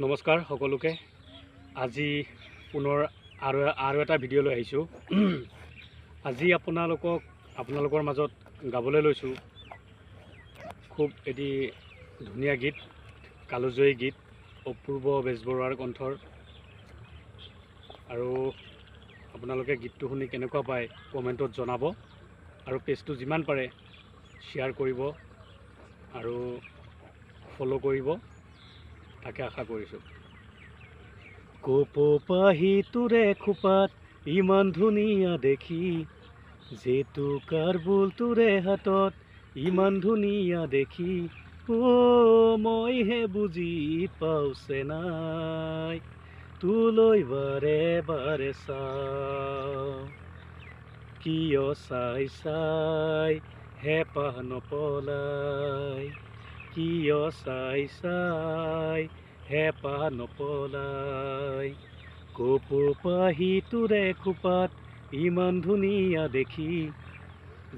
নমস্কাৰ সকলোকে। আজি পুনৰ আৰু এটা ভিডিঅ' লৈ আহিছোঁ। আজি আপোনালোকৰ মাজত গাবলৈ লৈছোঁ খুব এটি ধুনীয়া গীত, কালজয়ী গীত, অপূৰ্ব বেজবৰুৱাৰ কণ্ঠৰ। আৰু আপোনালোকে গীতটো শুনি কেনেকুৱা পায় কমেণ্টত জনাব, আৰু পেজটো যিমান পাৰে শ্বেয়াৰ কৰিব আৰু ফ'ল' কৰিব, তাকে আশা কৰিছোঁ। কপৌপাহি তোৰে খোপাত ইমান ধুনীয়া দেখি, জেতুকাৰ বোল তোৰে হাতত ইমান ধুনীয়া দেখি, মইহে বুজি পাওঁছে নাই, তোলৈ বাৰে বাৰে চাওঁ। কিয় চাই চাই হেঁপাহ নপলাই, কিয় চাই চাই হেঁপাহ নপলাই, কপৌপাহি তোৰে খোপাত ইমান ধুনীয়া দেখি,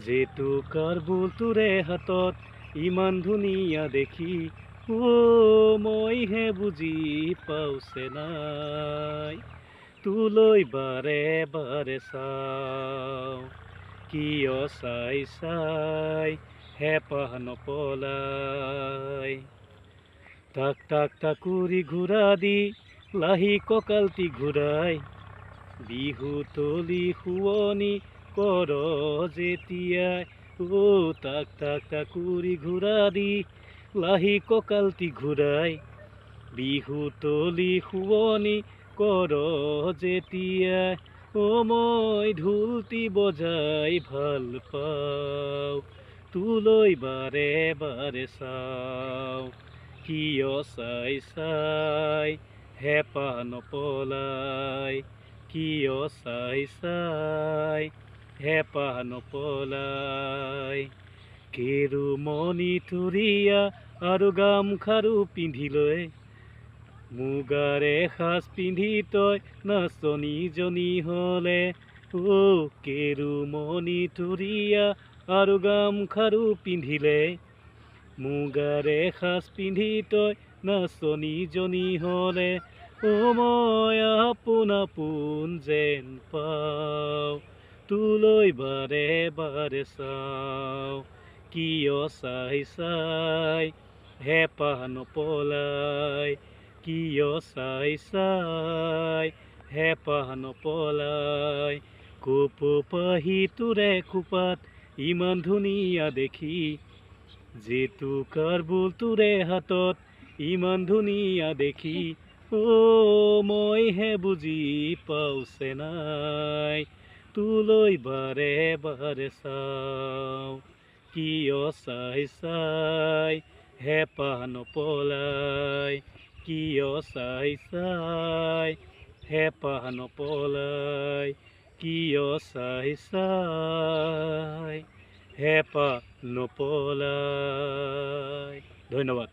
জেতুকাৰ বোল তোৰে হাতত ইমান ধুনীয়া দেখি, মইহে বুজি পাওঁছে নাই, তোলৈ বাৰে বাৰে চাওঁ। কিয় চাই চাই হেঁপাহ নপলাই, টাক টাক টাকুৰি ঘূৰা দি লাহি কঁকালটি ঘূৰাই, বিহু তলি শুৱনি কৰ যেতিয়াই, টাক টাক টাকুৰি ঘূৰা দি লাহি কঁকালটি ঘূৰাই, বিহু তলি শুৱনি কৰ যেতিয়াই, মই ঢোলটি বজাই ভাল পাওঁ, তোলৈ বাৰে বাৰে চাওঁ। কিয় চাই চাই হেঁপাহ নপলাই, কিয় চাই চাই হেঁপাহ নপলাই, কেৰুমণি থুৰীয়া আৰু গামখাৰু পিন্ধি লৈ, মুগাৰ এসাজ পিন্ধি তই নাচনীজনী হ'লে, কেৰুমণি থুৰীয়া আৰু গামখাৰু পিন্ধিলে, মুগাৰ এসাজ পিন্ধি তই নাচনীজনী হ'লে, মই আপোন আপোন যেন পাওঁ, তোলৈ বাৰে বাৰে চাওঁ। কিয় চাই চাই হেঁপাহ নপলাই, কিয় চাই চাই হেঁপাহ নপলাই, কপৌপাহি তোৰে খোপাত ইমান ধুনীয়া দেখি, জেতুকাৰ বোল তোৰে হাতত ইমান ধুনীয়া দেখি, মইহে বুজি পাওঁছে নাই, তোলৈ বাৰে বাৰে চাওঁ। কিয় চাই চাই হেঁপাহ নপলাই, কিয় চাই চাই হেঁপাহ নপলাই, কিয় চাই চাই হেঁপাহ নপলাই। ধন্যবাদ।